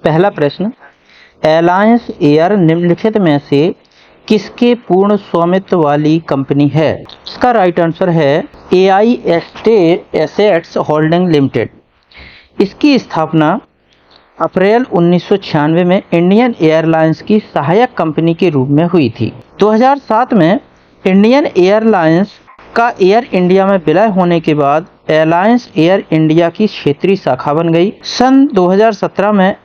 पहला प्रश्न, Allianz air निम्नलिखित में से किसके पूर्ण स्वामित्व वाली कंपनी है? इसका राइट आंसर है एआई एसेट्स होल्डिंग लिमिटेड। इसकी स्थापना अप्रैल 1996 में इंडियन एयरलाइंस की सहायक कंपनी के रूप में हुई थी। 2007 में इंडियन एयरलाइंस का एयर इंडिया में विलय होने के बाद एलायंस एयर इंडिया की क्षेत्रीय शाखा बन गई। सन 2017 में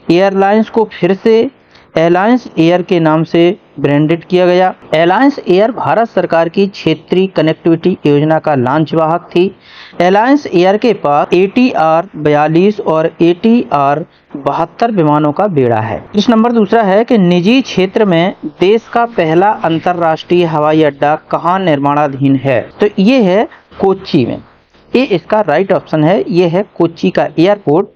एयरलाइंस को फिर से एलायंस एयर के नाम से ब्रांडेड किया गया। एलायंस एयर भारत सरकार की क्षेत्रीय कनेक्टिविटी योजना का लॉन्च वाहक थी। एलायंस एयर के पास ATR 42 और ATR 72 विमानों का बेड़ा है। इस नंबर दूसरा है कि निजी क्षेत्र में देश का पहला अंतर्राष्ट्रीय हवाई अड्डा कहाँ निर्माणाधीन है? तो ये है कोच्चि में। ये इसका राइट ऑप्शन है। ये है कोच्चि का airport.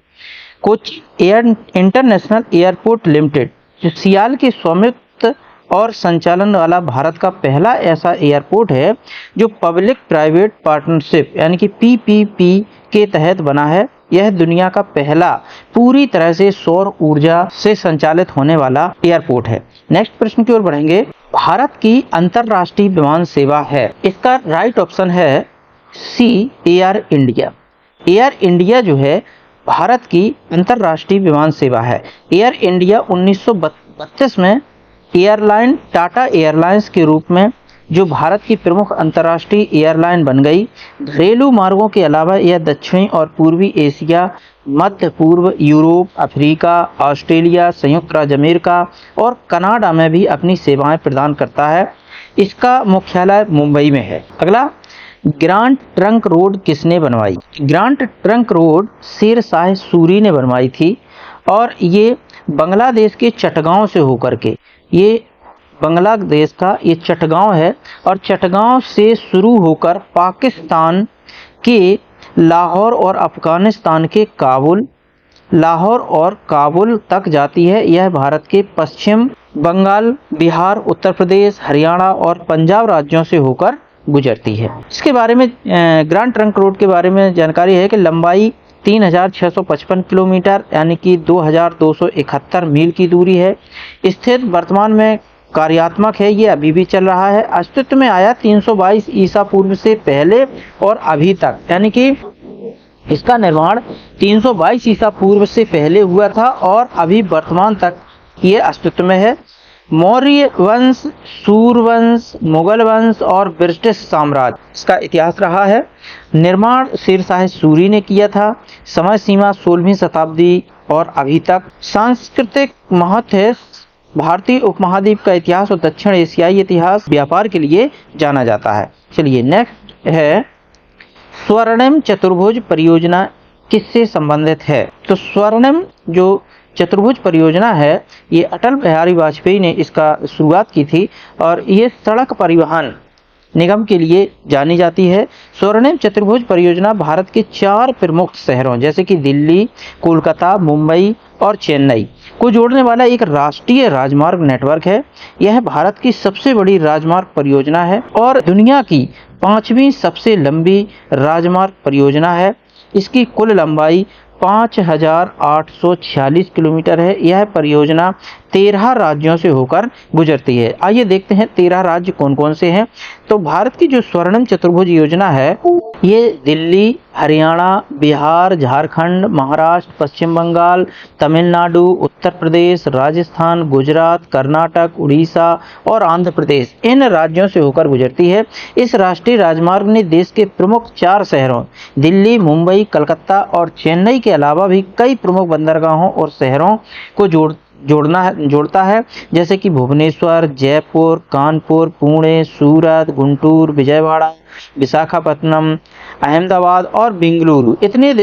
Kochi air international airport limited जो सियाल के स्वामित्व और संचालन वाला भारत का पहला ऐसा एयरपोर्ट है जो पब्लिक प्राइवेट पार्टनरशिप यानी कि PPP के तहत बना है। यह दुनिया का पहला पूरी तरह से सौर ऊर्जा से संचालित होने वाला एयरपोर्ट है। नेक्स्ट प्रश्न की ओर बढ़ेंगे। भारत की अंतर्राष्ट्रीय विमान सेवा है। इसका राइट ऑप्शन है C air India. Air India जो है भारत की अंतर्राष्ट्रीय विमान सेवा है। एयर इंडिया 1932 में एयरलाइन टाटा एयरलाइंस के रूप में जो भारत की प्रमुख अंतर्राष्ट्रीय एयरलाइन बन गई। घरेलू मार्गों के अलावा यह दक्षिणी और पूर्वी एशिया, मध्य पूर्व, यूरोप, अफ्रीका, ऑस्ट्रेलिया, संयुक्त राज्य अमेरिका और कनाडा में भी अपनी सेवाएं प्रदान करता है। इसका मुख्यालय मुंबई में है। अगला, ग्रांड ट्रंक रोड किसने बनवाई? Grand trunk road Sher Shah Suri ने बनवाई थी और ये बांग्लादेश के चटगांव से होकर के, ये बांग्लादेश का ये चटगांव है और चटगांव से शुरू होकर पाकिस्तान के लाहौर और अफगानिस्तान के काबुल, लाहौर और काबुल तक जाती है। यह भारत के पश्चिम बंगाल, बिहार, उत्तर प्रदेश, हरियाणा और पंजाब राज्यों से होकर गुजरती है। इसके बारे में ग्रांड ट्रंक रोड के बारे में जानकारी है कि लंबाई 3655 किलोमीटर यानी कि 2271 मील की दूरी है। स्थित वर्तमान में कार्यात्मक है। ये अभी भी चल रहा है। अस्तित्व में आया 322 ईसा पूर्व से पहले और अभी तक, यानी कि इसका निर्माण 322 ईसा पूर्व से पहले हुआ था और अभी वर्तमान तक ये अस्तित्व में है। मौर्य वंश, सूर्यवंश, मुगल वंश और ब्रिटिश साम्राज्य इसका इतिहास रहा है। निर्माण शेर शाह सूरी ने किया था। समय सीमा 16वीं शताब्दी और अभी तक। सांस्कृतिक महत्व है। भारतीय उपमहाद्वीप का इतिहास और दक्षिण एशियाई इतिहास व्यापार के लिए जाना जाता है। चलिए नेक्स्ट है, स्वर्णिम चतुर्भुज परियोजना किससे संबंधित है? तो स्वर्णिम जो चतुर्भुज परियोजना है ये अटल बिहारी वाजपेयी ने इसका शुरुआत की थी और ये सड़क परिवहन निगम के लिए जानी जाती है। स्वर्णिम चतुर्भुज परियोजना भारत के 4 प्रमुख शहरों जैसे कि दिल्ली, कोलकाता, मुंबई और चेन्नई को जोड़ने वाला एक राष्ट्रीय राजमार्ग नेटवर्क है। यह भारत की सबसे बड़ी राजमार्ग परियोजना है और दुनिया की 5वीं सबसे लंबी राजमार्ग परियोजना है। इसकी कुल लंबाई 5846 किलोमीटर है। यह परियोजना 13 राज्यों से होकर गुजरती है। आइए देखते हैं 13 राज्य कौन कौन से हैं। तो भारत की जो स्वर्णिम चतुर्भुज योजना है ये दिल्ली, हरियाणा, बिहार, झारखंड, महाराष्ट्र, पश्चिम बंगाल, तमिलनाडु, उत्तर प्रदेश, राजस्थान, गुजरात, कर्नाटक, उड़ीसा और आंध्र प्रदेश इन राज्यों से होकर गुजरती है। इस राष्ट्रीय राजमार्ग ने देश के प्रमुख 4 शहरों दिल्ली, मुंबई, कलकत्ता और चेन्नई के अलावा भी कई प्रमुख बंदरगाहों और शहरों को जोड़ता है जैसे कि भुवनेश्वर, जयपुर, कानपुर, पुणे, सूरत, गुंटूर, विजयवाड़ा, विशाखापत्तनम, अहमदाबाद और बेंगलुरु। इतने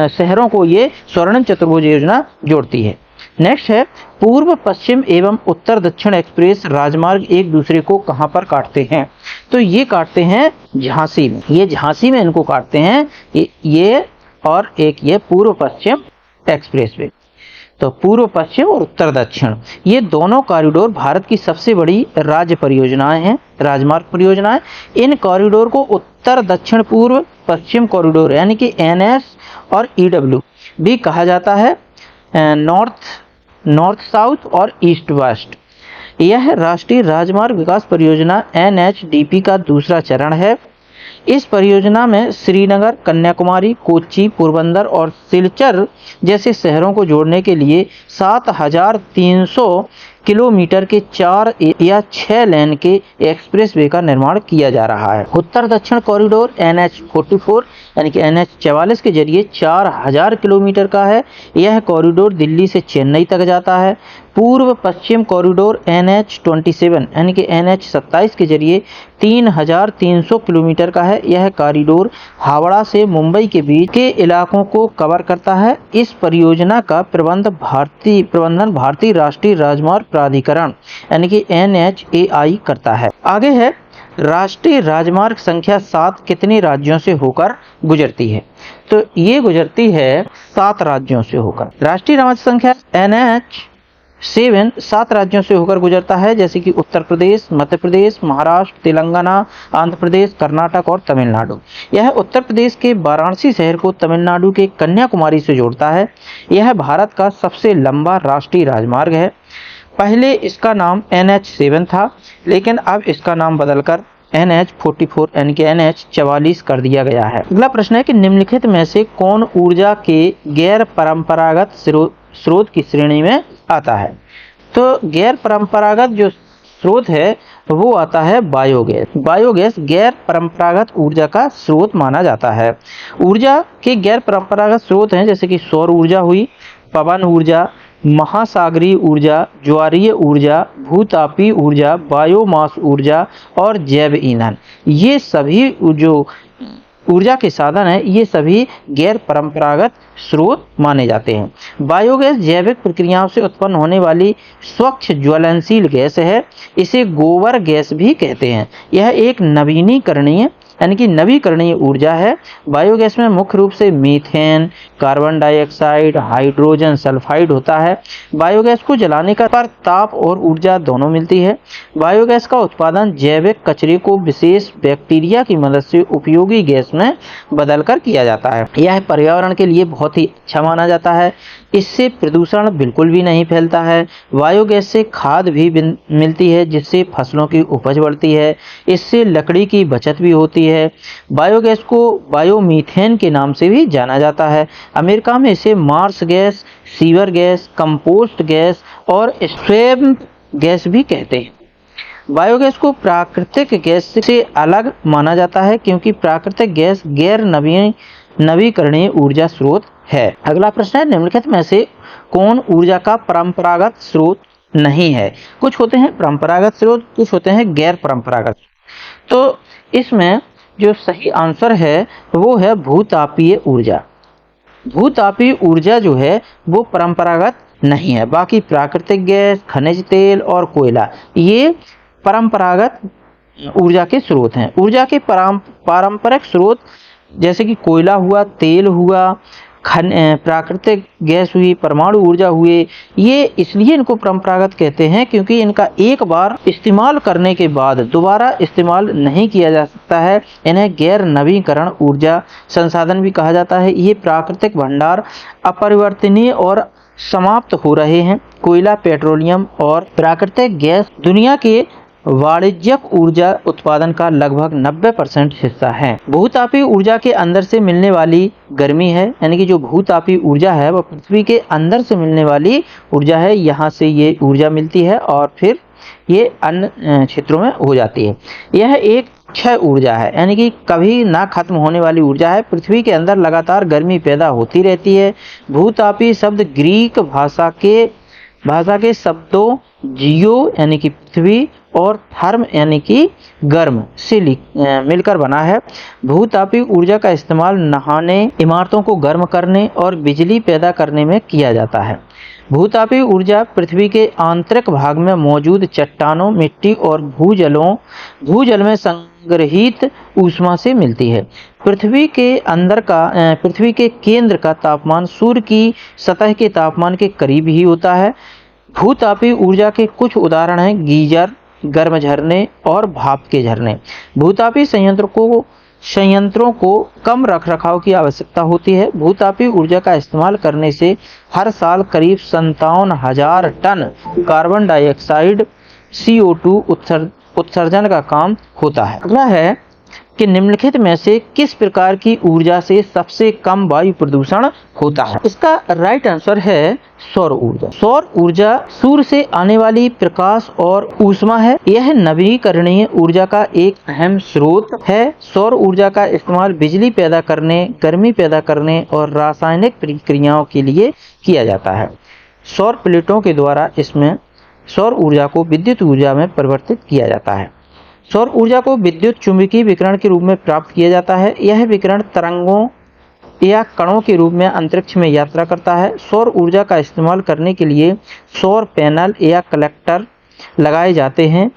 शहरों को ये स्वर्णिम चतुर्भुज योजना जोड़ती है। नेक्स्ट है, पूर्व पश्चिम एवं उत्तर दक्षिण एक्सप्रेस राजमार्ग एक दूसरे को कहां पर काटते हैं? तो ये काटते हैं झांसी में। ये झांसी में इनको काटते हैं ये और एक ये पूर्व पश्चिम एक्सप्रेसवे। तो पूर्व पश्चिम और उत्तर दक्षिण ये दोनों कॉरिडोर भारत की सबसे बड़ी राज्य परियोजनाएं हैं, राजमार्ग परियोजनाएं। इन कॉरिडोर को उत्तर दक्षिण पूर्व पश्चिम कॉरिडोर यानी कि NS और EW भी कहा जाता है। नॉर्थ साउथ और ईस्ट वेस्ट। यह राष्ट्रीय राजमार्ग विकास परियोजना NHDP का दूसरा चरण है। इस परियोजना में श्रीनगर, कन्याकुमारी, कोच्चि, पोरबंदर और सिलचर जैसे शहरों को जोड़ने के लिए 7,300 किलोमीटर के 4 या 6 लेन के एक्सप्रेसवे का निर्माण किया जा रहा है। उत्तर दक्षिण कॉरिडोर NH44 यानी कि NH44 के जरिए 4,000 किलोमीटर का है। यह कॉरिडोर दिल्ली से चेन्नई तक जाता है। पूर्व पश्चिम कॉरिडोर NH27 यानी कि NH27 के जरिए 3,300 किलोमीटर का है। यह कॉरिडोर हावड़ा से मुंबई के बीच के इलाकों को कवर करता है। इस परियोजना का प्रबंधन भारतीय राष्ट्रीय राजमार्ग प्राधिकरण यानी कि NHAI करता है। आगे है राष्ट्रीय राजमार्ग संख्या 7 कितने राज्यों से होकर गुजरती है? तो ये गुजरती है 7 राज्यों से होकर। राष्ट्रीय राजमार्ग संख्या NH7 7 राज्यों से होकर गुजरता है, जैसे कि उत्तर प्रदेश, मध्य प्रदेश, महाराष्ट्र, तेलंगाना, आंध्र प्रदेश, कर्नाटक और तमिलनाडु। यह उत्तर प्रदेश के वाराणसी शहर को तमिलनाडु के कन्याकुमारी से जोड़ता है। यह भारत का सबसे लंबा राष्ट्रीय राजमार्ग है। पहले इसका नाम NH7 था, लेकिन अब इसका नाम बदलकर NH44 यानी कि NH44 कर दिया गया है। अगला प्रश्न है कि निम्नलिखित में से कौन ऊर्जा के गैर परंपरागत स्रोत की श्रेणी में आता है? तो गैर परंपरागत जो स्रोत है वो आता है बायोगैस। बायोगैस गैर परंपरागत ऊर्जा का स्रोत माना जाता है। ऊर्जा के गैर परंपरागत स्रोत हैं जैसे कि सौर ऊर्जा हुई, पवन ऊर्जा, महासागरीय ऊर्जा, ज्वारीय ऊर्जा, भूतापीय ऊर्जा, बायोमास ऊर्जा और जैव ईंधन। ये सभी जो ऊर्जा के साधन है ये सभी गैर परंपरागत स्रोत माने जाते हैं। बायोगैस जैविक प्रक्रियाओं से उत्पन्न होने वाली स्वच्छ ज्वलनशील गैस है। इसे गोबर गैस भी कहते हैं। यह एक नवीनीकरणीय यानी कि नवीकरणीय ऊर्जा है। बायोगैस में मुख्य रूप से methane, carbon dioxide, hydrogen sulphide होता है। बायोगैस को जलाने पर ताप और ऊर्जा दोनों मिलती है। बायोगैस का उत्पादन जैविक कचरे को विशेष बैक्टीरिया की मदद से उपयोगी गैस में बदलकर किया जाता है। यह पर्यावरण के लिए बहुत ही अच्छा माना जाता है। इससे प्रदूषण बिल्कुल भी नहीं फैलता है। बायोगैस से खाद भी मिलती है जिससे फसलों की उपज बढ़ती है। इससे लकड़ी की बचत भी होती है। बायोगैस को बायोमीथेन के नाम से भी जाना जाता है। अमेरिका में इसे marsh gas, sewer gas, compost gas और स्वैम्प गैस भी कहते हैं। बायोगैस को प्राकृतिक गैस से अलग माना जाता है क्योंकि प्राकृतिक गैस गैर नवीकरणीय ऊर्जा स्रोत है। अगला प्रश्न है निम्नलिखित में से कौन ऊर्जा का परंपरागत स्रोत नहीं है? कुछ होते हैं परंपरागत स्रोत, कुछ होते हैं गैर परंपरागत। तो इसमें जो सही आंसर है वो है भूतापीय ऊर्जा। भूतापीय ऊर्जा जो है वो परंपरागत नहीं है। बाकी प्राकृतिक गैस, खनिज तेल और कोयला ये परंपरागत ऊर्जा के स्रोत हैं। ऊर्जा के पारंपरिक स्रोत जैसे कि कोयला हुआ, तेल हुआ, प्राकृतिक गैस हुई, परमाणु ऊर्जा हुए, ये इसलिए इनको परंपरागत कहते हैं क्योंकि इनका एक बार इस्तेमाल करने के बाद दोबारा इस्तेमाल नहीं किया जा सकता है। इन्हें गैर नवीकरण ऊर्जा संसाधन भी कहा जाता है। ये प्राकृतिक भंडार अपरिवर्तनीय और समाप्त हो रहे हैं। कोयला, पेट्रोलियम और प्राकृतिक गैस दुनिया के वाणिज्यिक ऊर्जा उत्पादन का लगभग 90% हिस्सा है। भूतापीय ऊर्जा के अंदर से मिलने वाली गर्मी है, यानी कि जो भूतापीय ऊर्जा है वह पृथ्वी के अंदर से मिलने वाली ऊर्जा है। यहाँ से ये ऊर्जा मिलती है और फिर ये अन्य क्षेत्रों में हो जाती है। यह एक क्षय ऊर्जा है, यानी कि कभी ना खत्म होने वाली ऊर्जा है। पृथ्वी के अंदर लगातार गर्मी पैदा होती रहती है। भूतापीय शब्द ग्रीक भाषा के शब्दों जियो यानी कि पृथ्वी और थर्म यानी कि गर्म से मिलकर बना है। भूतापीय ऊर्जा का इस्तेमाल नहाने, इमारतों को गर्म करने और बिजली पैदा करने में किया जाता है। भूतापीय ऊर्जा पृथ्वी के आंतरिक भाग में मौजूद चट्टानों, मिट्टी और भूजल में संग्रहित ऊष्मा से मिलती है। पृथ्वी के केंद्र का तापमान सूर्य की सतह के तापमान के करीब ही होता है। भूतापीय ऊर्जा के कुछ उदाहरण हैं गीजर, गर्म झरने और भाप के झरने। भूतापीय संयंत्रों को कम रखरखाव की आवश्यकता होती है। भूतापीय ऊर्जा का इस्तेमाल करने से हर साल करीब 57,000 टन कार्बन डाइऑक्साइड CO2 उत्सर्जन का काम होता है। अगला है कि निम्नलिखित में से किस प्रकार की ऊर्जा से सबसे कम वायु प्रदूषण होता है? इसका राइट आंसर है सौर ऊर्जा। सौर ऊर्जा सूर्य से आने वाली प्रकाश और ऊष्मा है। यह नवीकरणीय ऊर्जा का एक अहम स्रोत है। सौर ऊर्जा का इस्तेमाल बिजली पैदा करने, गर्मी पैदा करने और रासायनिक प्रक्रियाओं के लिए किया जाता है। सौर प्लेटों के द्वारा इसमें सौर ऊर्जा को विद्युत ऊर्जा में परिवर्तित किया जाता है। सौर ऊर्जा को विद्युत चुंबकीय विकिरण के रूप में प्राप्त किया जाता है। यह विकिरण तरंगों या कणों के रूप में अंतरिक्ष में यात्रा करता है। सौर ऊर्जा का इस्तेमाल करने के लिए सौर पैनल या कलेक्टर लगाए जाते हैं।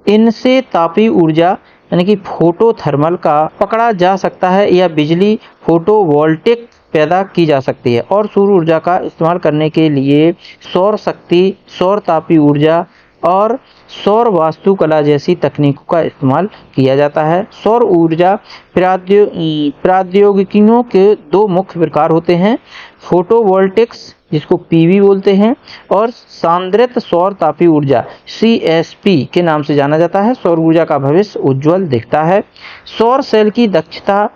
इनसे तापीय ऊर्जा यानी कि फोटोथर्मल का पकड़ा जा सकता है या बिजली फोटोवोल्टिक पैदा की जा सकती है। और सौर ऊर्जा का इस्तेमाल करने के लिए सौर शक्ति, सौर तापीय ऊर्जा और सौर वास्तुकला जैसी तकनीकों का इस्तेमाल किया जाता है। सौर ऊर्जा प्रौद्योगिकियों के दो मुख्य प्रकार होते हैं, फोटोवोल्टिक्स जिसको PV बोलते हैं और सांद्रित सौर तापीय ऊर्जा CSP के नाम से जाना जाता है। सौर ऊर्जा का भविष्य उज्जवल दिखता है। सौर सेल की दक्षता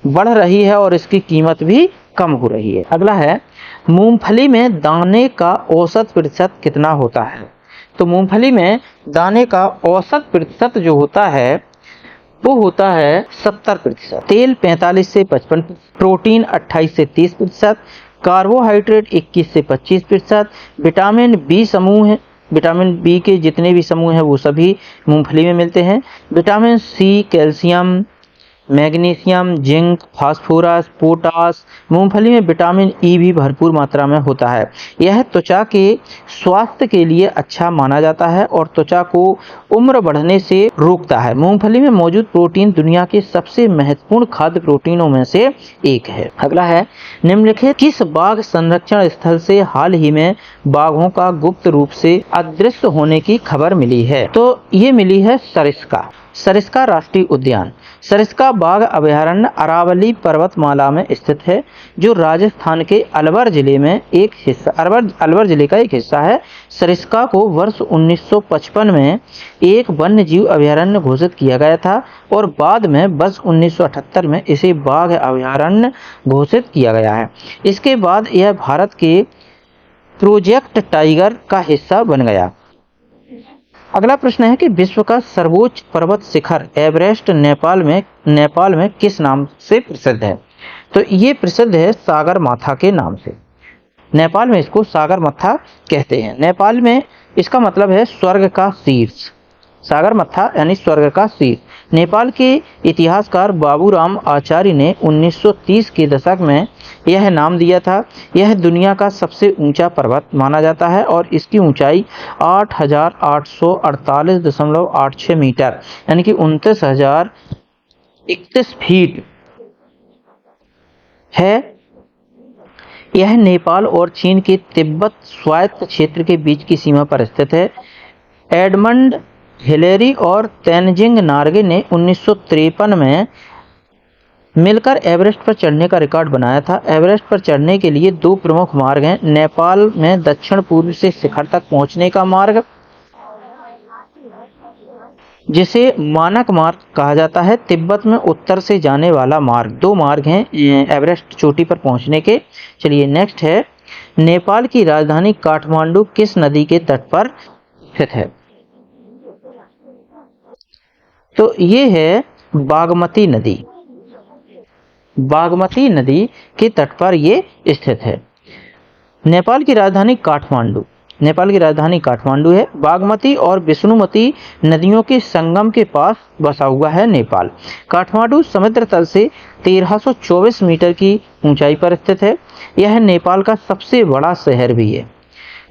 बढ़ रही है और इसकी कीमत भी कम हो रही है। अगला है, मूंगफली में दाने का औसत प्रतिशत कितना होता है? तो मूंगफली में दाने का औसत प्रतिशत जो होता है वो होता है 70%, तेल 45 से 55%, प्रोटीन 28 से 30%, कार्बोहाइड्रेट 21 से 25%, विटामिन बी समूह है, विटामिन बी के जितने भी समूह हैं वो सभी मूंगफली में मिलते हैं। Vitamin C, calcium, magnesium, zinc, phosphorus, potash. मूंगफली में विटामिन E भी भरपूर मात्रा में होता है। यह त्वचा के स्वास्थ्य के लिए अच्छा माना जाता है और त्वचा को उम्र बढ़ने से रोकता है। मूंगफली में मौजूद प्रोटीन दुनिया के सबसे महत्वपूर्ण खाद्य प्रोटीनों में से एक है। अगला है, निम्नलिखित किस बाघ संरक्षण स्थल से हाल ही में बाघों का गुप्त रूप से अदृश्य होने की खबर मिली है? तो ये मिली है सरिस्का राष्ट्रीय उद्यान। सरिस्का बाघ अभयारण्य अरावली पर्वतमाला में स्थित है, जो राजस्थान के अलवर जिले का एक हिस्सा है। सरिस्का को वर्ष 1955 में एक वन्य जीव अभयारण्य घोषित किया गया था और बाद में वर्ष 1978 में इसे बाघ अभयारण्य घोषित किया गया है। इसके बाद यह भारत के प्रोजेक्ट टाइगर का हिस्सा बन गया। अगला प्रश्न है कि विश्व का सर्वोच्च पर्वत शिखर एवरेस्ट नेपाल में किस नाम से प्रसिद्ध है? तो ये प्रसिद्ध है सागरमाथा के नाम से। नेपाल में इसको सागरमाथा कहते हैं। नेपाल में इसका मतलब है स्वर्ग का शीर्ष। सागरमाथा यानी स्वर्ग का शीर्ष। नेपाल के इतिहासकार बाबूराम आचार्य ने 1930 के दशक में यह नाम दिया था। यह दुनिया का सबसे ऊंचा पर्वत माना जाता है और इसकी ऊंचाई 8,848.86 मीटर यानी कि 29,031 फीट है। यह नेपाल और चीन के तिब्बत स्वायत्त क्षेत्र के बीच की सीमा पर स्थित है। एडमंड हिलेरी और तेनजिंग नार्गे ने 1953 में मिलकर एवरेस्ट पर चढ़ने का रिकॉर्ड बनाया था। एवरेस्ट पर चढ़ने के लिए दो प्रमुख मार्ग हैं। नेपाल में दक्षिण पूर्व से शिखर तक पहुंचने का मार्ग, जिसे मानक मार्ग कहा जाता है। तिब्बत में उत्तर से जाने वाला मार्ग। दो मार्ग हैं एवरेस्ट चोटी पर पहुंचने के। चलिए नेक्स्ट है, नेपाल की राजधानी काठमांडू किस नदी के तट पर स्थित है? तो ये है बागमती नदी। बागमती नदी के तट पर ये स्थित है। नेपाल की राजधानी काठमांडू है। बागमती और विष्णुमती नदियों के संगम के पास बसा हुआ है नेपाल। काठमांडू समुद्र तल से 1324 मीटर की ऊंचाई पर स्थित है। यह नेपाल का सबसे बड़ा शहर भी है।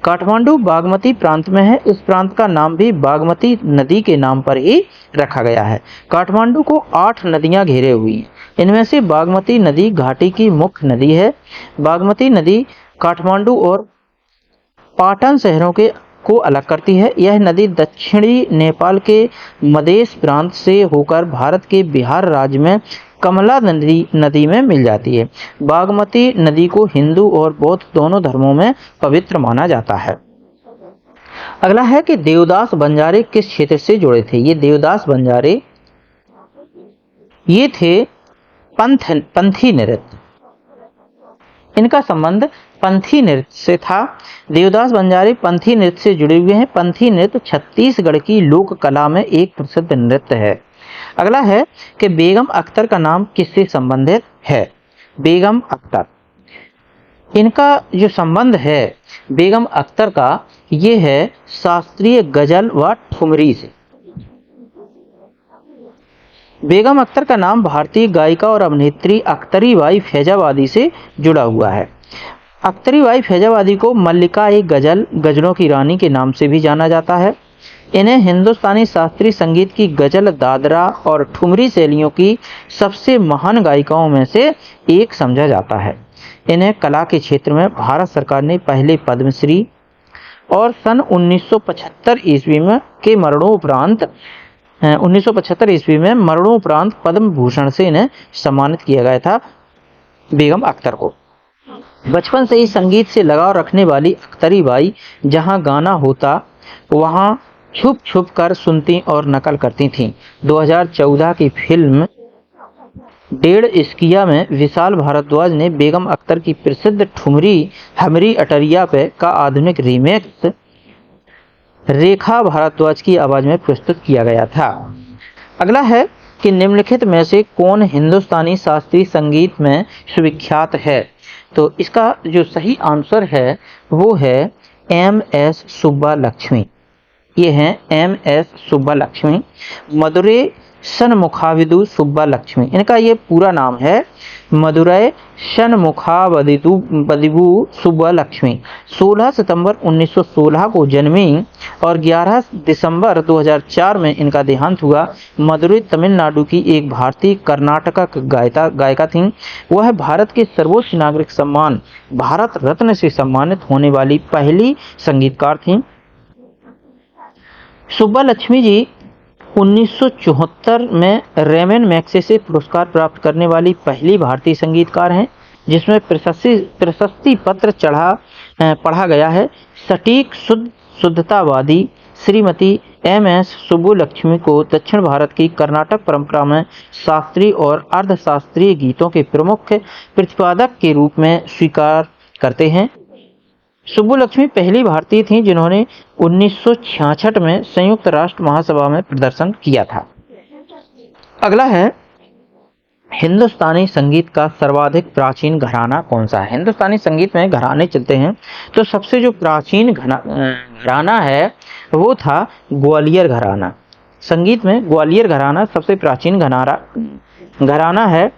काठमांडू बागमती प्रांत में है। इस प्रांत का नाम भी बागमती नदी के नाम पर ही रखा गया है। काठमांडू को 8 नदियां घेरे हुई हैं। इनमें से बागमती नदी घाटी की मुख्य नदी है। बागमती नदी काठमांडू और पाटन शहरों को अलग करती है। यह नदी दक्षिणी नेपाल के मधेश प्रांत से होकर भारत के बिहार राज्य में कमला नदी में मिल जाती है। बागमती नदी को हिंदू और बौद्ध दोनों धर्मों में पवित्र माना जाता है। अगला है कि देवदास बंजारे किस क्षेत्र से जुड़े थे। ये देवदास बंजारे ये थे पंथी नृत्य, इनका संबंध पंथी नृत्य से था। देवदास बंजारे पंथी नृत्य से जुड़े हुए हैं। पंथी नृत्य छत्तीसगढ़ की लोक कला में एक प्रसिद्ध नृत्य है। अगला है कि बेगम अख्तर का नाम किससे संबंधित है। बेगम अख्तर, इनका जो संबंध है बेगम अख्तर का, ये है शास्त्रीय गजल व ठुमरी से। बेगम अख्तर का नाम भारतीय गायिका और अभिनेत्री अख्तरी बाई फैजाबादी से जुड़ा हुआ है। अख्तरी बाई फैजाबादी को मल्लिका-ए गजलों की रानी के नाम से भी जाना जाता है। इन्हें हिंदुस्तानी शास्त्रीय संगीत की गजल, दादरा और ठुमरी शैलियों की सबसे महान गायिकाओं में से एक समझा जाता है। इन्हें कला के क्षेत्र में भारत सरकार ने पहले पद्मश्री और सन 1975 ईस्वी में के मरणोपरांत 1975 ईस्वी में मरणोपरांत पद्म भूषण से इन्हें सम्मानित किया गया था। बेगम अख्तर को बचपन से ही संगीत से लगाव रखने वाली अख्तरी बाई जहां गाना होता वहां छुप छुप कर सुनती और नकल करती थीं। 2014 की फिल्म डेढ़ इश्किया में विशाल भारद्वाज ने बेगम अख्तर की प्रसिद्ध ठुमरी हमरी अटरिया पे का आधुनिक रीमेक रेखा भारद्वाज की आवाज में प्रस्तुत किया गया था। अगला है कि निम्नलिखित में से कौन हिंदुस्तानी शास्त्रीय संगीत में सुविख्यात है। तो इसका जो सही आंसर है वो है एम.एस. सुब्बालक्ष्मी। ये हैं एम.एस. सुब्बालक्ष्मी, मदुरै षण्मुखावदितु सुब्बालक्ष्मी। इनका ये पूरा नाम है मदुरै षण्मुखावदितु सुब्बालक्ष्मी। 16 सितंबर 1916 को जन्मी और 11 दिसंबर 2004 में इनका देहांत हुआ। मदुरै तमिलनाडु की एक भारतीय कर्नाटका गायिका थीं। वह भारत के सर्वोच्च नागरिक सम्मान भारत रत्न से सम्मानित होने वाली पहली संगीतकार थीं। सुब्बालक्ष्मी जी 1974 में रेमन मैग्सेसे पुरस्कार प्राप्त करने वाली पहली भारतीय संगीतकार हैं जिसमें प्रशस्ति पत्र पढ़ा गया है। सटीक शुद्धतावादी श्रीमती एम.एस. सुब्बुलक्ष्मी को दक्षिण भारत की कर्नाटक परंपरा में शास्त्रीय और अर्धशास्त्रीय गीतों के प्रमुख प्रतिपादक के रूप में स्वीकार करते हैं। सुब्बुलक्ष्मी पहली भारतीय थीं जिन्होंने 1966 में संयुक्त राष्ट्र महासभा में प्रदर्शन किया था। अगला है हिंदुस्तानी संगीत का सर्वाधिक प्राचीन घराना कौन सा है। हिंदुस्तानी संगीत में घराने चलते हैं तो सबसे जो प्राचीन घराना है वो था ग्वालियर घराना। संगीत में ग्वालियर घराना सबसे प्राचीन घराना है।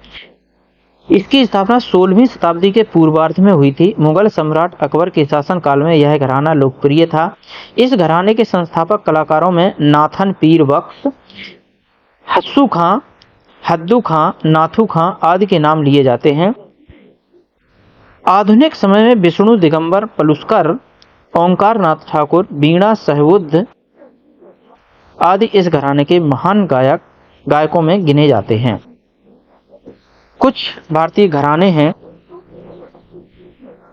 इसकी स्थापना 16वीं शताब्दी के पूर्वार्ध में हुई थी। मुगल सम्राट अकबर के शासनकाल में यह घराना लोकप्रिय था। इस घराने के संस्थापक कलाकारों में नाथन पीर बख्श, हस्सू खां, हद्दू खां, नाथू खां आदि के नाम लिए जाते हैं। आधुनिक समय में विष्णु दिगंबर पलुस्कर, ओंकार नाथ ठाकुर, बीणा सहबुद्ध आदि इस घराने के महान गायकों में गिने जाते हैं। कुछ भारतीय घराने हैं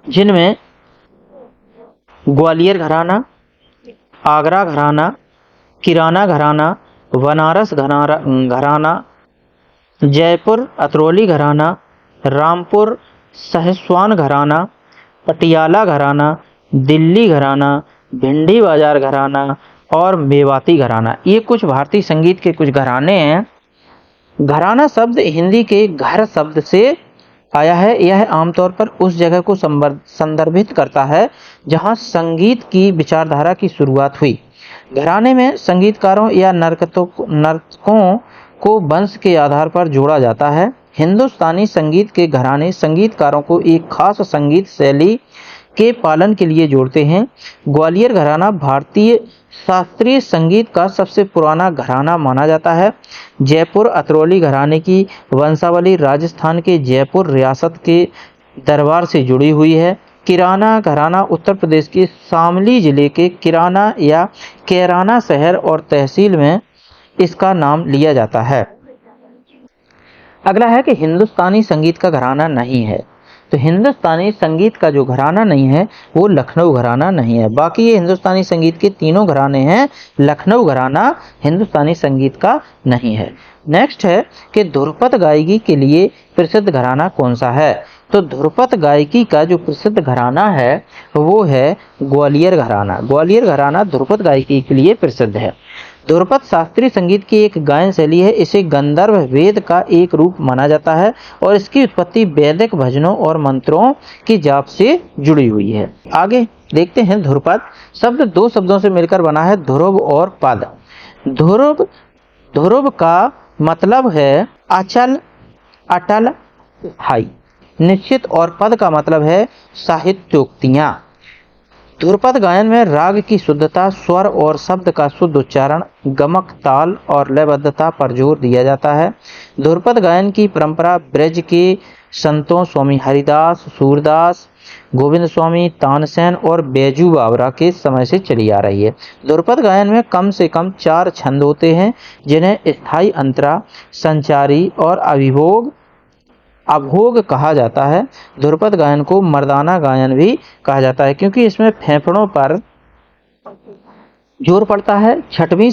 जिनमें ग्वालियर घराना, आगरा घराना, किराना घराना, बनारस घराना, जयपुर अतरौली घराना, रामपुर सहसवान घराना, पटियाला घराना, दिल्ली घराना, भिंडी बाजार घराना और मेवाती घराना, ये कुछ भारतीय संगीत के कुछ घराने हैं। घराना शब्द हिंदी के घर शब्द से आया है। यह आमतौर पर उस जगह को संदर्भित करता है जहां संगीत की विचारधारा की शुरुआत हुई। घराने में संगीतकारों या नर्तकों को वंश के आधार पर जोड़ा जाता है। हिंदुस्तानी संगीत के घराने संगीतकारों को एक खास संगीत शैली के पालन के लिए जोड़ते हैं। ग्वालियर घराना भारतीय शास्त्रीय संगीत का सबसे पुराना घराना माना जाता है। जयपुर अतरौली घराने की वंशावली राजस्थान के जयपुर रियासत के दरबार से जुड़ी हुई है। किराना घराना उत्तर प्रदेश के शामली जिले के किराना या कैराना शहर और तहसील में इसका नाम लिया जाता है। अगला है कि हिंदुस्तानी संगीत का घराना नहीं है। तो हिंदुस्तानी संगीत का जो घराना नहीं है वो लखनऊ घराना नहीं है। बाकी ये हिंदुस्तानी संगीत के तीनों घराने हैं, लखनऊ घराना हिंदुस्तानी संगीत का नहीं है। नेक्स्ट है कि ध्रुपद गायकी के लिए प्रसिद्ध घराना कौन सा है। तो ध्रुपद गायकी का जो प्रसिद्ध घराना है वो है ग्वालियर घराना। ग्वालियर घराना ध्रुपद गायकी के लिए प्रसिद्ध है। ध्रुपद शास्त्रीय संगीत की एक गायन शैली है। इसे गंधर्व वेद का एक रूप माना जाता है और इसकी उत्पत्ति वैदिक भजनों और मंत्रों की जाप से जुड़ी हुई है। आगे देखते हैं ध्रुपद शब्द दो शब्दों से मिलकर बना है, ध्रुव और पद। ध्रुव ध्रुव का मतलब है अचल, अटल, स्थायी, निश्चित, और पद का मतलब है साहित्योक्तियां। ध्रुपद गायन में राग की शुद्धता, स्वर और शब्द का शुद्ध उच्चारण, गमक, ताल और लयबद्धता पर जोर दिया जाता है। ध्रुपद गायन की परंपरा ब्रज के संतों स्वामी हरिदास, सूरदास, गोविंद स्वामी, तानसेन और बैजू बावरा के समय से चली आ रही है। ध्रुपद गायन में कम से कम 4 छंद होते हैं जिन्हें स्थायी अंतरा, संचारी और अभोग कहा जाता है। ध्रुपद गायन को मर्दाना गायन भी कहा जाता है क्योंकि इसमें फेफड़ों पर जोर पड़ता है। 16वीं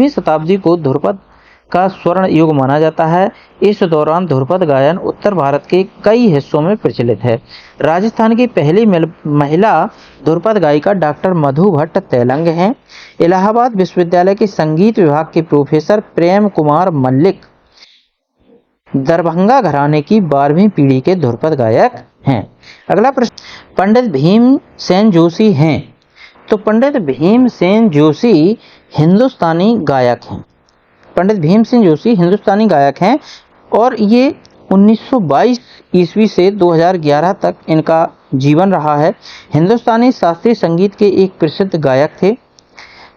शताब्दी को ध्रुपद का स्वर्ण युग माना जाता है। इस दौरान ध्रुपद गायन उत्तर भारत के कई हिस्सों में प्रचलित है। राजस्थान की पहली महिला ध्रुपद गायिका डॉक्टर मधु भट्ट तैलंग हैं। इलाहाबाद विश्वविद्यालय के संगीत विभाग के प्रोफेसर प्रेम कुमार मल्लिक दरभंगा घराने की 12वीं पीढ़ी के ध्रुपद गायक हैं। अगला प्रश्न, पंडित भीमसेन जोशी हैं। तो पंडित भीमसेन जोशी हिंदुस्तानी गायक हैं। पंडित भीमसेन जोशी हिंदुस्तानी गायक हैं और ये 1922 ईस्वी से 2011 तक इनका जीवन रहा है। हिंदुस्तानी शास्त्रीय संगीत के एक प्रसिद्ध गायक थे।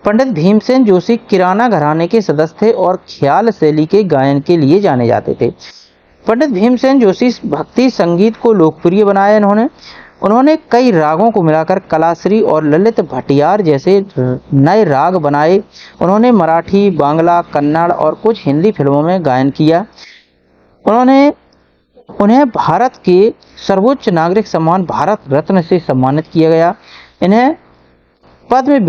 पंडित भीमसेन जोशी किराना घराने के सदस्य थे और ख्याल शैली के गायन के लिए जाने जाते थे। पंडित भीमसेन जोशी भक्ति संगीत को लोकप्रिय बनाया। उन्होंने कई रागों को मिलाकर कलाश्री और ललित भटियार जैसे नए राग बनाए। उन्होंने मराठी, बांग्ला, कन्नड़ और कुछ हिंदी फिल्मों में गायन किया। उन्हें भारत के सर्वोच्च नागरिक सम्मान भारत रत्न से सम्मानित किया गया। इन्हें पद्म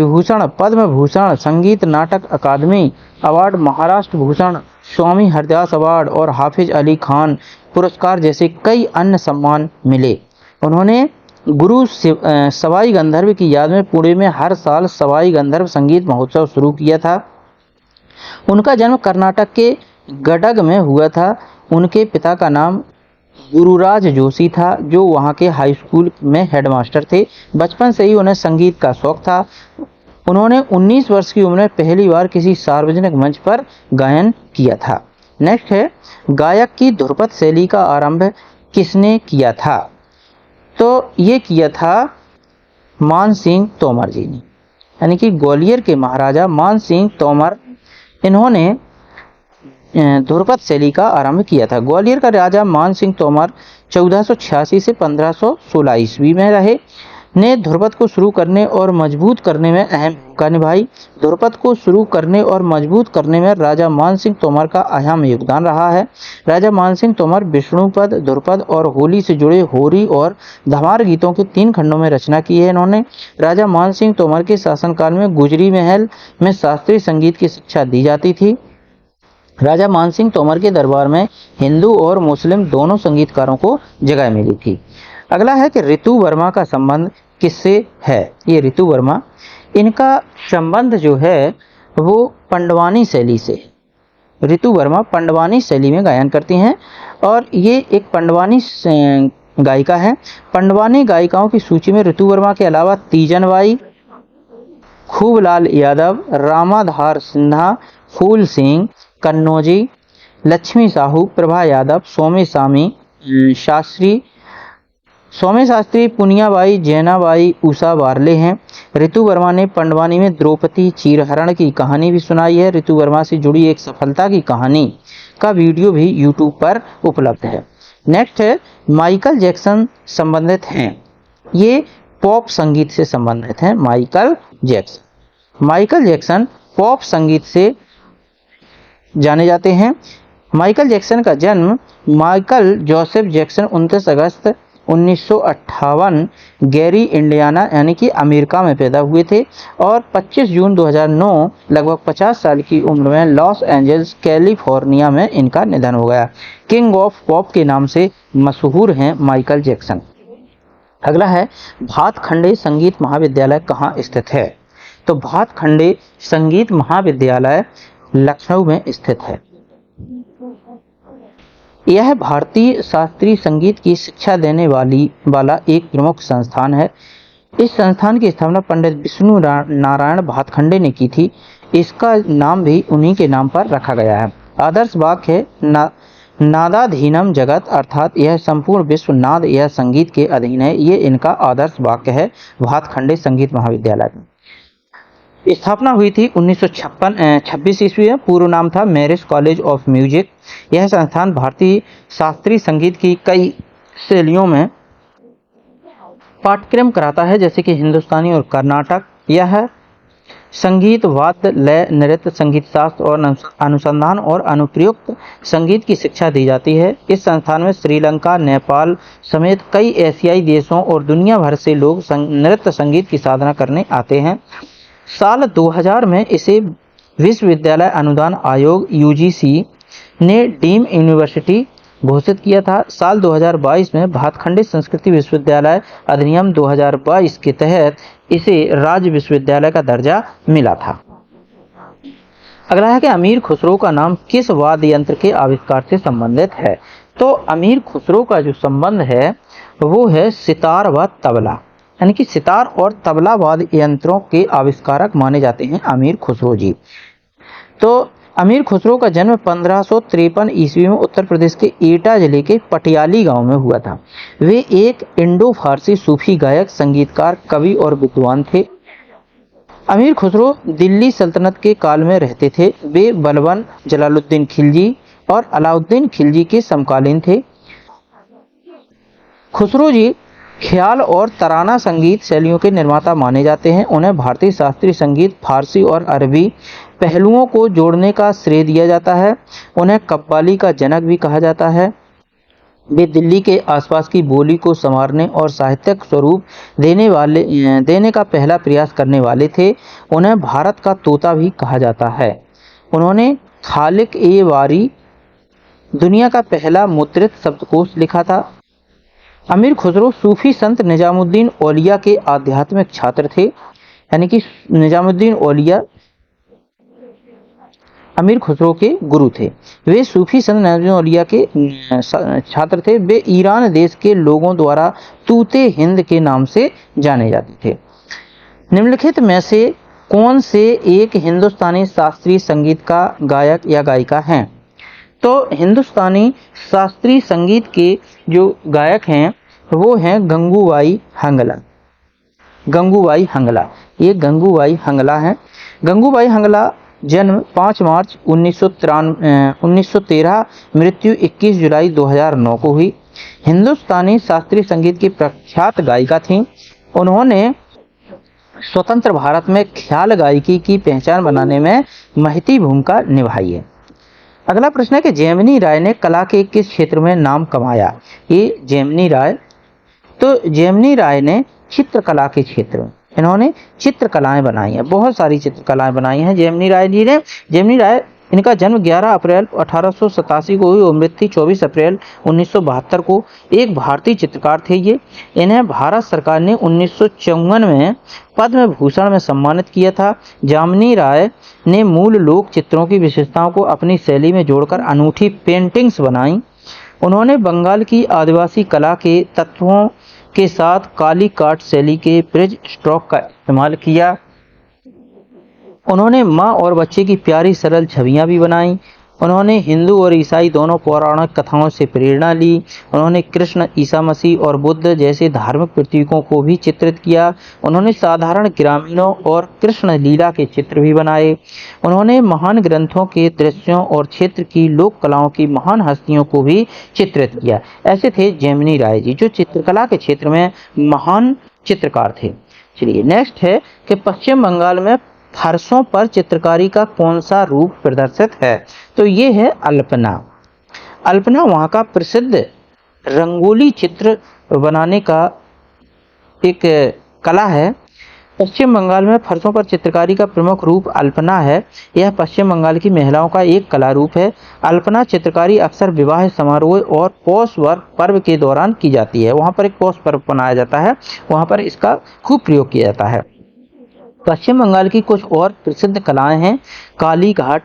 भूषण, संगीत नाटक अकादमी अवार्ड, महाराष्ट्र भूषण, स्वामी हरदास अवार्ड और हाफिज अली खान पुरस्कार जैसे कई अन्य सम्मान मिले। उन्होंने गुरु सवाई गंधर्व की याद में पुणे में हर साल सवाई गंधर्व संगीत महोत्सव शुरू किया था। उनका जन्म कर्नाटक के गडग में हुआ था। उनके पिता का नाम गुरुराज जोशी था जो वहां के हाई स्कूल में हेडमास्टर थे। बचपन से ही उन्हें संगीत का शौक था। उन्होंने 19 वर्ष की उम्र में पहली बार किसी सार्वजनिक मंच पर गायन किया था। नेक्स्ट है, गायक की ध्रुपद शैली का आरंभ किसने किया था। तो ये किया था मान सिंह तोमर जी ने, यानी कि ग्वालियर के महाराजा मान सिंह तोमर, इन्होंने ध्रुपद शैली का आरंभ किया था। ग्वालियर का राजा मान सिंह तोमर 1486 से 1516 ईस्वी में रहे ने ध्रुपद को शुरू करने और मजबूत करने में अहम भूमिका निभाई। ध्रुपद को शुरू करने और मजबूत करने में राजा मान सिंह तोमर का अहम योगदान रहा है। राजा मान सिंह तोमर विष्णुपद, ध्रुपद और होली से जुड़े होरी और धमार गीतों के 3 खंडों में रचना की है। इन्होंने राजा मान सिंह तोमर के शासनकाल में गुजरी महल में शास्त्रीय संगीत की शिक्षा दी जाती थी। राजा मान सिंह तोमर के दरबार में हिंदू और मुस्लिम दोनों संगीतकारों को जगह मिली थी। अगला है कि ऋतु वर्मा का संबंध किससे है। ये ऋतु वर्मा, इनका संबंध जो है वो पंडवानी शैली से। ऋतु वर्मा पंडवानी शैली में गायन करती हैं और ये एक पंडवानी गायिका है। पंडवानी गायिकाओं की सूची में ऋतु वर्मा के अलावा तीजन बाई, खूबलाल यादव, रामाधार सिन्हा, फूल सिंह कन्नौजी, लक्ष्मी साहू, प्रभा यादव, सोमे शास्त्री, पुनियाबाई, जैनाबाई, उषा बारले हैं। ऋतु वर्मा ने पंडवानी में द्रौपदी चीरहरण की कहानी भी सुनाई है। ऋतु वर्मा से जुड़ी एक सफलता की कहानी का वीडियो भी यूट्यूब पर उपलब्ध है। नेक्स्ट है, माइकल जैक्सन संबंधित हैं। ये पॉप संगीत से संबंधित हैं। माइकल जैक्सन पॉप संगीत से जाने जाते हैं माइकल जैक्सन का जन्म माइकल जोसेफ जैक्सन 29 अगस्त 1958 गैरी इंडियाना यानी कि अमेरिका में पैदा हुए थे और 25 जून 2009 लगभग 50 साल की उम्र में लॉस एंजल्स कैलिफोर्निया में इनका निधन हो गया। किंग ऑफ पॉप के नाम से मशहूर हैं माइकल जैक्सन। अगला है भातखंडे संगीत महाविद्यालय कहाँ स्थित है? तो भातखंडे संगीत महाविद्यालय लखनऊ में स्थित है। यह भारतीय शास्त्रीय संगीत की शिक्षा देने वाला एक प्रमुख संस्थान है। इस संस्थान की स्थापना पंडित विष्णु नारायण भातखंडे ने की थी। इसका नाम भी उन्हीं के नाम पर रखा गया है। आदर्श वाक्य है नादाधीनम जगत, अर्थात यह संपूर्ण विश्व नाद या संगीत के अधीन है। ये इनका आदर्श वाक्य है भातखंडे संगीत महाविद्यालय की। स्थापना हुई थी 1926 ईस्वी में। पूर्व नाम था मैरिज कॉलेज ऑफ म्यूजिक। यह संस्थान भारतीय शास्त्रीय संगीत की कई शैलियों में पाठ्यक्रम कराता है, जैसे कि हिंदुस्तानी और कर्नाटक। यह संगीत, वाद्य, लय, नृत्य, संगीत शास्त्र और अनुसंधान और अनुप्रयुक्त संगीत की शिक्षा दी जाती है। इस संस्थान में श्रीलंका, नेपाल समेत कई एशियाई देशों और दुनिया भर से लोग नृत्य संगीत की साधना करने आते हैं। साल 2000 में इसे विश्वविद्यालय अनुदान आयोग यूजीसी ने डीम यूनिवर्सिटी घोषित किया था। साल 2022 में भातखंडे संस्कृति विश्वविद्यालय अधिनियम 2022 के तहत इसे राज्य विश्वविद्यालय का दर्जा मिला था। अगला है कि अमीर खुसरो का नाम किस वाद्य यंत्र के आविष्कार से संबंधित है? तो अमीर खुसरो का जो संबंध है वो है सितार व तबला, यानी कि सितार और तबला वाद्य यंत्रों के आविष्कारक माने जाते हैं अमीर खुसरो जी। तो अमीर खुसरो का जन्म 1553 ईस्वी में उत्तर प्रदेश के एटा जिले के पटियाली गांव में हुआ था। वे एक इंडो फारसी सूफी गायक, संगीतकार, कवि और विद्वान थे। अमीर खुसरो दिल्ली सल्तनत के काल में रहते थे। वे बलबन, जलालुद्दीन खिलजी और अलाउद्दीन खिलजी के समकालीन थे। खुसरो जी ख्याल और तराना संगीत शैलियों के निर्माता माने जाते हैं। उन्हें भारतीय शास्त्रीय संगीत, फारसी और अरबी पहलुओं को जोड़ने का श्रेय दिया जाता है। उन्हें कव्वाली का जनक भी कहा जाता है। वे दिल्ली के आसपास की बोली को संवारने और साहित्यिक स्वरूप देने का पहला प्रयास करने वाले थे। उन्हें भारत का तोता भी कहा जाता है। उन्होंने खालिक ए वारी दुनिया का पहला मुद्रित शब्दकोश लिखा था। अमीर खुसरो सूफी संत निजामुद्दीन औलिया के आध्यात्मिक छात्र थे, यानी कि निजामुद्दीन औलिया अमीर खुसरो के गुरु थे। वे सूफी संत निजामुद्दीन औलिया के छात्र थे। वे ईरान देश के लोगों द्वारा तूते हिंद के नाम से जाने जाते थे। निम्नलिखित में से कौन से एक हिंदुस्तानी शास्त्रीय संगीत का गायक या गायिका हैं? तो हिंदुस्तानी शास्त्रीय संगीत के जो गायक हैं वो हैं गंगूबाई हांगला। गंगूबाई हांगला, ये गंगूबाई हांगला हैं। गंगूबाई हांगला जन्म 5 मार्च 1913, मृत्यु 21 जुलाई 2009 को हुई। हिंदुस्तानी शास्त्रीय संगीत की प्रख्यात गायिका थीं। उन्होंने स्वतंत्र भारत में ख्याल गायकी की पहचान बनाने में महती भूमिका निभाई है। अगला प्रश्न है कि जेमिनी राय ने कला के किस क्षेत्र में नाम कमाया? ये जेमिनी राय, तो जेमिनी राय ने चित्रकला के क्षेत्र में इन्होंने चित्रकलाएं बनाई हैं, बहुत सारी चित्रकलाएं बनाई हैं जेमिनी राय जी ने। जेमिनी राय, इनका जन्म 11 अप्रैल 1887 को हुई और मृत्यु 24 अप्रैल 1972 को। एक भारतीय चित्रकार थे ये। इन्हें भारत सरकार ने 1954 में पद्म भूषण में सम्मानित किया था। जेमिनी राय ने मूल लोक चित्रों की विशेषताओं को अपनी शैली में जोड़कर अनूठी पेंटिंग्स बनाई। उन्होंने बंगाल की आदिवासी कला के तत्वों के साथ काली काट शैली के ब्रिज स्ट्रोक का इस्तेमाल किया। उन्होंने माँ और बच्चे की प्यारी सरल छवियां भी बनाई। उन्होंने हिंदू और ईसाई दोनों पौराणिक कथाओं से प्रेरणा ली। उन्होंने कृष्ण, ईसा मसीह और बुद्ध जैसे धार्मिक प्रतीकों को भी चित्रित किया। उन्होंने साधारण ग्रामीणों और कृष्ण लीला के चित्र भी बनाए। उन्होंने महान ग्रंथों के दृश्यों और क्षेत्र की लोक कलाओं की महान हस्तियों को भी चित्रित किया। ऐसे थे जेमिनी राय जी, जो चित्रकला के क्षेत्र में महान चित्रकार थे। चलिए नेक्स्ट है कि पश्चिम बंगाल में फर्शों पर चित्रकारी का कौन सा रूप प्रदर्शित है? तो ये है अल्पना। अल्पना वहाँ का प्रसिद्ध रंगोली चित्र बनाने का एक कला है। पश्चिम बंगाल में फर्शों पर चित्रकारी का प्रमुख रूप अल्पना है। यह पश्चिम बंगाल की महिलाओं का एक कला रूप है। अल्पना चित्रकारी अक्सर विवाह समारोह और पौष पर्व के दौरान की जाती है। वहाँ पर एक पौष पर्व मनाया जाता है, वहाँ पर इसका खूब प्रयोग किया जाता है। पश्चिम बंगाल की कुछ और प्रसिद्ध कलाएं हैं। काली घाट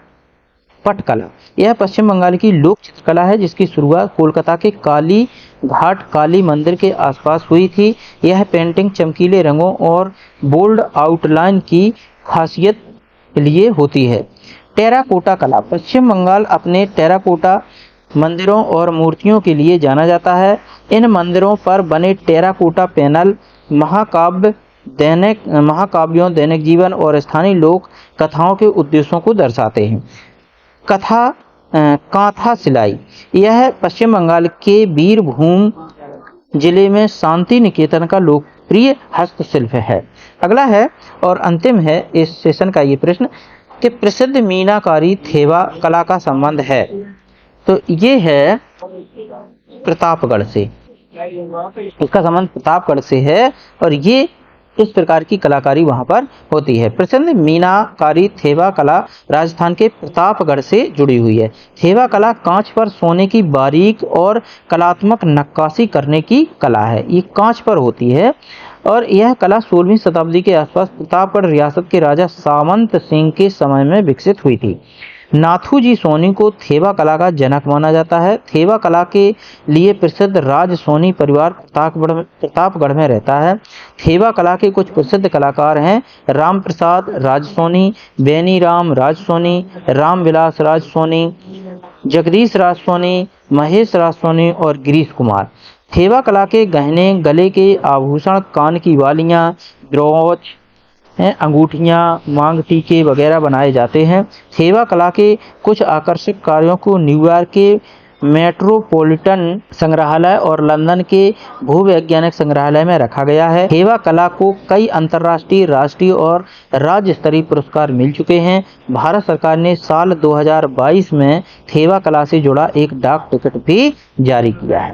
पटकला, यह पश्चिम बंगाल की लोक चित्रकला है जिसकी शुरुआत कोलकाता के काली घाट काली मंदिर के आसपास हुई थी। यह पेंटिंग चमकीले रंगों और बोल्ड आउटलाइन की खासियत लिए होती है। टेराकोटा कला, पश्चिम बंगाल अपने टेराकोटा मंदिरों और मूर्तियों के लिए जाना जाता है। इन मंदिरों पर बने टेराकोटा पैनल महाकाव्यों, दैनिक जीवन और स्थानीय लोक कथाओं के उद्देश्यों को दर्शाते हैं। कांथा सिलाई, यह पश्चिम बंगाल के बीरभूम जिले में शांति निकेतन का लोकप्रिय हस्तशिल्प है। अगला है और अंतिम है इस सेशन का ये प्रश्न कि प्रसिद्ध मीनाकारी थेवा कला का संबंध है। तो ये है प्रतापगढ़ से, इसका संबंध प्रतापगढ़ से है और ये इस प्रकार की कलाकारी वहां पर होती है। प्रसिद्ध मीनाकारी थेवा कला राजस्थान के प्रतापगढ़ से जुड़ी हुई है। थेवा कला कांच पर सोने की बारीक और कलात्मक नक्काशी करने की कला है। ये कांच पर होती है और यह कला 16वीं शताब्दी के आसपास प्रतापगढ़ रियासत के राजा सामंत सिंह के समय में विकसित हुई थी। नाथूजी सोनी को थेवा कला का जनक माना जाता है। थेवा कला के लिए प्रसिद्ध राज सोनी परिवार प्रतापगढ़ में रहता है। थेवा कला के कुछ प्रसिद्ध कलाकार हैं राम प्रसाद राज सोनी, बेनी राम राज सोनी, राम विलास राज सोनी, जगदीश राज सोनी, महेश राज सोनी और गिरीश कुमार। थेवा कला के गहने, गले के आभूषण, कान की बालियां, ब्रोच, अंगूठियां, मांग टीके वगैरह बनाए जाते हैं। थेवा कला के कुछ आकर्षक कार्यों को न्यूयॉर्क के मेट्रोपॉलिटन संग्रहालय और लंदन के भूवैज्ञानिक संग्रहालय में रखा गया है। थेवा कला को कई अंतर्राष्ट्रीय, राष्ट्रीय और राज्य स्तरीय पुरस्कार मिल चुके हैं। भारत सरकार ने साल 2022 में थेवा कला से जुड़ा एक डाक टिकट भी जारी किया है।